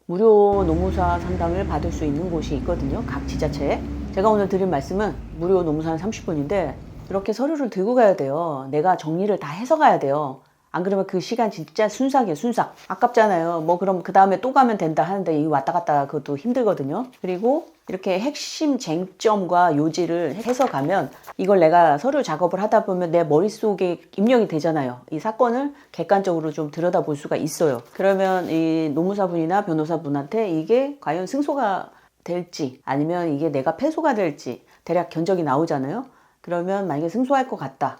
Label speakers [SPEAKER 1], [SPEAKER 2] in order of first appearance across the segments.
[SPEAKER 1] 무료 노무사 상담을 받을 수 있는 곳이 있거든요. 각 지자체에. 제가 오늘 드릴 말씀은 무료 노무사는 30분인데 이렇게 서류를 들고 가야 돼요. 내가 정리를 다 해서 가야 돼요. 안 그러면 그 시간 진짜 순삭이에요. 순삭. 아깝잖아요. 뭐 그럼 그 다음에 또 가면 된다 하는데 이 왔다 갔다 그것도 힘들거든요. 그리고 이렇게 핵심 쟁점과 요지를 해서 가면 이걸 내가 서류 작업을 하다 보면 내 머릿속에 입력이 되잖아요. 이 사건을 객관적으로 좀 들여다볼 수가 있어요. 그러면 이 노무사분이나 변호사분한테 이게 과연 승소가 될지 아니면 이게 내가 패소가 될지 대략 견적이 나오잖아요. 그러면 만약에 승소할 것 같다.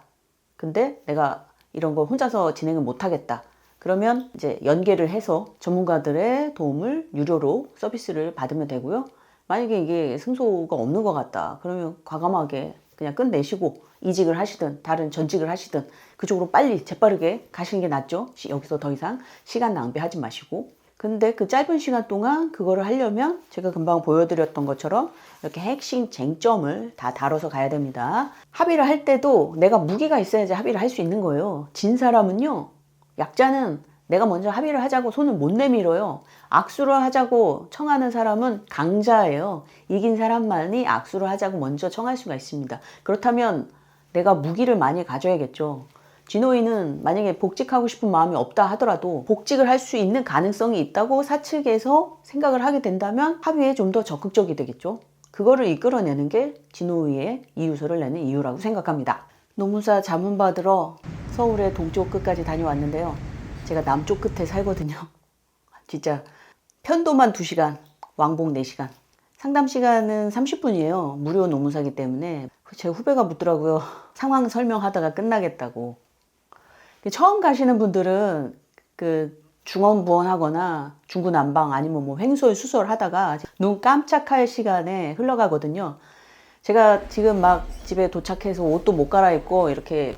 [SPEAKER 1] 근데 내가 이런 걸 혼자서 진행을 못하겠다. 그러면 이제 연계를 해서 전문가들의 도움을 유료로 서비스를 받으면 되고요. 만약에 이게 승소가 없는 것 같다. 그러면 과감하게 그냥 끝내시고 이직을 하시든 다른 전직을 하시든 그쪽으로 빨리 재빠르게 가시는 게 낫죠. 여기서 더 이상 시간 낭비하지 마시고. 근데 그 짧은 시간 동안 그거를 하려면 제가 금방 보여드렸던 것처럼 이렇게 핵심 쟁점을 다 다뤄서 가야 됩니다. 합의를 할 때도 내가 무기가 있어야지 합의를 할 수 있는 거예요. 진 사람은요, 약자는 내가 먼저 합의를 하자고 손을 못 내밀어요. 악수를 하자고 청하는 사람은 강자예요. 이긴 사람만이 악수를 하자고 먼저 청할 수가 있습니다. 그렇다면 내가 무기를 많이 가져야겠죠. 진호이는 만약에 복직하고 싶은 마음이 없다 하더라도 복직을 할 수 있는 가능성이 있다고 사측에서 생각을 하게 된다면 합의에 좀 더 적극적이 되겠죠. 그거를 이끌어내는 게 진호이의 이유서를 내는 이유라고 생각합니다. 노무사 자문 받으러 서울의 동쪽 끝까지 다녀왔는데요. 제가 남쪽 끝에 살거든요. 진짜 편도만 2시간, 왕복 4시간. 상담 시간은 30분이에요. 무료 노무사기 때문에. 제 후배가 묻더라고요. 상황 설명하다가 끝나겠다고. 처음 가시는 분들은 그 중언부언하거나 중구난방 아니면 뭐 횡설수설 하다가 눈 깜짝할 시간에 흘러가거든요. 제가 지금 막 집에 도착해서 옷도 못 갈아입고 이렇게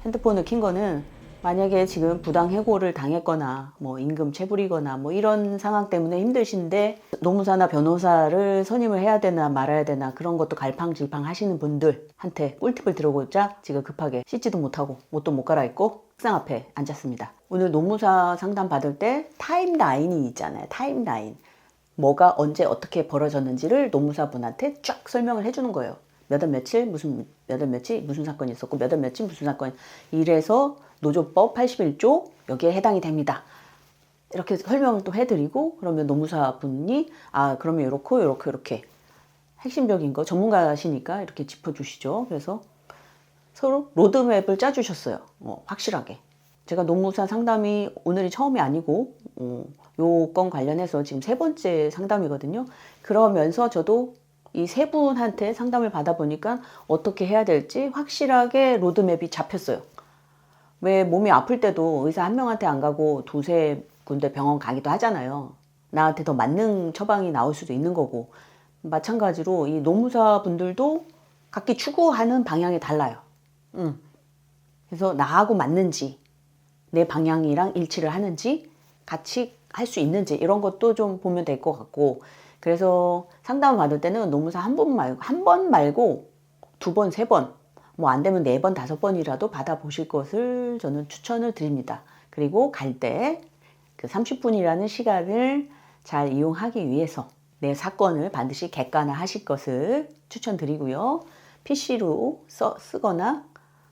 [SPEAKER 1] 핸드폰을 킨 거는 만약에 지금 부당해고를 당했거나 뭐 임금 체불이거나 뭐 이런 상황 때문에 힘드신데 노무사나 변호사를 선임을 해야 되나 말아야 되나 그런 것도 갈팡질팡 하시는 분들한테 꿀팁을 들어보자 지금 급하게 씻지도 못하고 옷도 못 갈아입고 책상 앞에 앉았습니다. 오늘 노무사 상담 받을 때 타임라인이 있잖아요. 타임라인. 뭐가 언제 어떻게 벌어졌는지를 노무사분한테 쫙 설명을 해주는 거예요. 몇 월 며칠 무슨 사건이 있었고 몇 월 며칠 무슨 사건 이래서 노조법 81조 여기에 해당이 됩니다. 이렇게 설명을 또 해드리고 그러면 노무사분이 그러면 이렇게 핵심적인 거 전문가시니까 이렇게 짚어주시죠. 그래서 서로 로드맵을 짜주셨어요. 확실하게. 제가 노무사 상담이 오늘이 처음이 아니고 요 건 관련해서 지금 3번째 상담이거든요. 그러면서 저도 이 3분한테 상담을 받아보니까 어떻게 해야 될지 확실하게 로드맵이 잡혔어요. 왜 몸이 아플 때도 의사 한 명한테 안 가고 2-3군데 병원 가기도 하잖아요. 나한테 더 맞는 처방이 나올 수도 있는 거고 마찬가지로 이 노무사 분들도 각기 추구하는 방향이 달라요. 그래서 나하고 맞는지 내 방향이랑 일치를 하는지 같이 할 수 있는지 이런 것도 좀 보면 될 것 같고 그래서 상담을 받을 때는 노무사 한 번 말고 2번, 3번 뭐 안 되면 4번, 5번이라도 받아보실 것을 저는 추천을 드립니다. 그리고 갈 때 그 30분이라는 시간을 잘 이용하기 위해서 내 사건을 반드시 객관화하실 것을 추천드리고요. PC로 쓰거나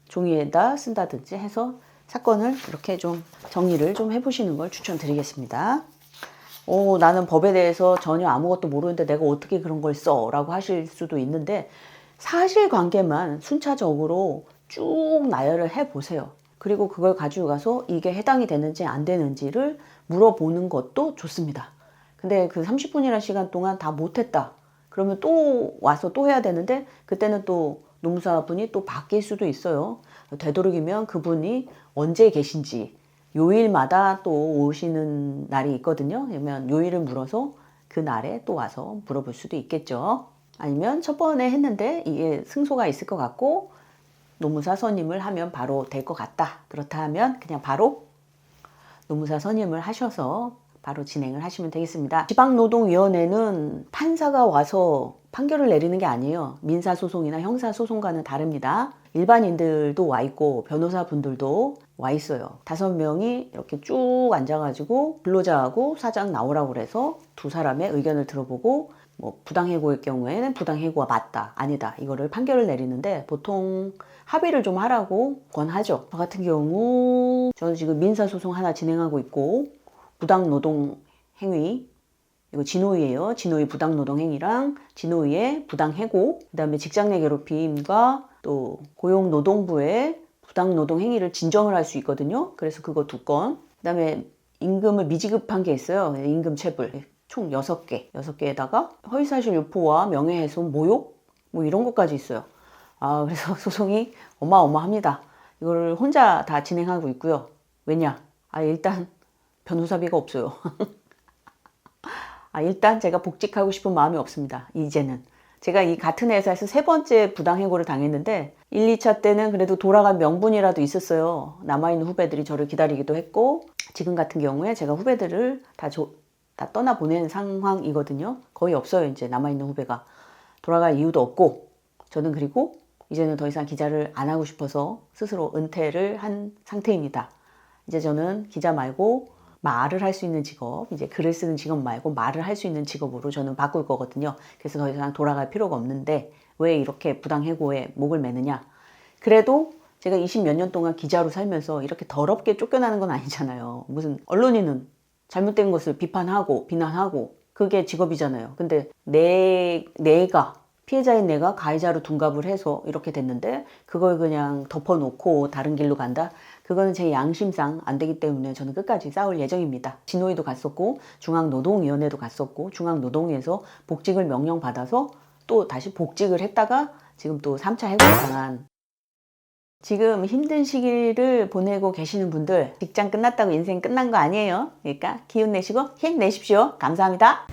[SPEAKER 1] 종이에다 쓴다든지 해서 사건을 이렇게 좀 정리를 좀 해보시는 걸 추천드리겠습니다. 나는 법에 대해서 전혀 아무것도 모르는데 내가 어떻게 그런 걸 써? 라고 하실 수도 있는데 사실관계만 순차적으로 쭉 나열을 해보세요. 그리고 그걸 가지고 가서 이게 해당이 되는지 안 되는지를 물어보는 것도 좋습니다. 근데 그 30분이라는 시간 동안 다 못했다. 그러면 또 와서 또 해야 되는데 그때는 또 노무사분이 또 바뀔 수도 있어요. 되도록이면 그분이 언제 계신지 요일마다 또 오시는 날이 있거든요. 그러면 요일을 물어서 그 날에 또 와서 물어볼 수도 있겠죠. 아니면 첫 번에 했는데 이게 승소가 있을 것 같고 노무사 선임을 하면 바로 될 것 같다. 그렇다 하면 그냥 바로 노무사 선임을 하셔서 바로 진행을 하시면 되겠습니다. 지방노동위원회는 판사가 와서 판결을 내리는 게 아니에요. 민사소송이나 형사소송과는 다릅니다. 일반인들도 와 있고 변호사분들도 와 있어요. 5명이 이렇게 쭉 앉아가지고 근로자하고 사장 나오라고 그래서 두 사람의 의견을 들어보고 뭐 부당해고의 경우에는 부당해고가 맞다 아니다 이거를 판결을 내리는데 보통 합의를 좀 하라고 권하죠. 저 같은 경우 저는 지금 민사소송 하나 진행하고 있고 부당노동행위 이거 진호위예요. 진호위 부당노동행위랑 진호위의 부당해고 그 다음에 직장 내 괴롭힘과 또 고용노동부의 부당노동행위를 진정을 할 수 있거든요. 그래서 그거 2건 그 다음에 임금을 미지급한 게 있어요. 임금체불 총 6개 6개에다가 허위사실 유포와 명예훼손 모욕 뭐 이런 것까지 있어요. 그래서 소송이 어마어마합니다. 이걸 혼자 다 진행하고 있고요. 왜냐? 일단 변호사비가 없어요. 일단 제가 복직하고 싶은 마음이 없습니다. 이제는. 제가 이 같은 회사에서 3번째 부당해고를 당했는데 1, 2차 때는 그래도 돌아간 명분이라도 있었어요. 남아있는 후배들이 저를 기다리기도 했고 지금 같은 경우에 제가 후배들을 다 떠나보낸 상황이거든요. 거의 없어요. 이제 남아있는 후배가. 돌아갈 이유도 없고 저는 그리고 이제는 더 이상 기자를 안 하고 싶어서 스스로 은퇴를 한 상태입니다. 이제 저는 기자 말고 말을 할 수 있는 직업, 이제 글을 쓰는 직업 말고 말을 할 수 있는 직업으로 저는 바꿀 거거든요. 그래서 더 이상 돌아갈 필요가 없는데 왜 이렇게 부당해고에 목을 매느냐. 그래도 제가 20 몇 년 동안 기자로 살면서 이렇게 더럽게 쫓겨나는 건 아니잖아요. 무슨 언론인은 잘못된 것을 비판하고 비난하고 그게 직업이잖아요. 근데 내가 피해자인 내가 가해자로 둔갑을 해서 이렇게 됐는데 그걸 그냥 덮어놓고 다른 길로 간다? 그거는 제 양심상 안 되기 때문에 저는 끝까지 싸울 예정입니다. 진호위도 갔었고 중앙노동위원회도 갔었고 중앙노동위에서 복직을 명령받아서 또 다시 복직을 했다가 지금 또 3차 해고를 당한 지금 힘든 시기를 보내고 계시는 분들 직장 끝났다고 인생 끝난 거 아니에요. 그러니까 기운 내시고 힘내십시오. 감사합니다.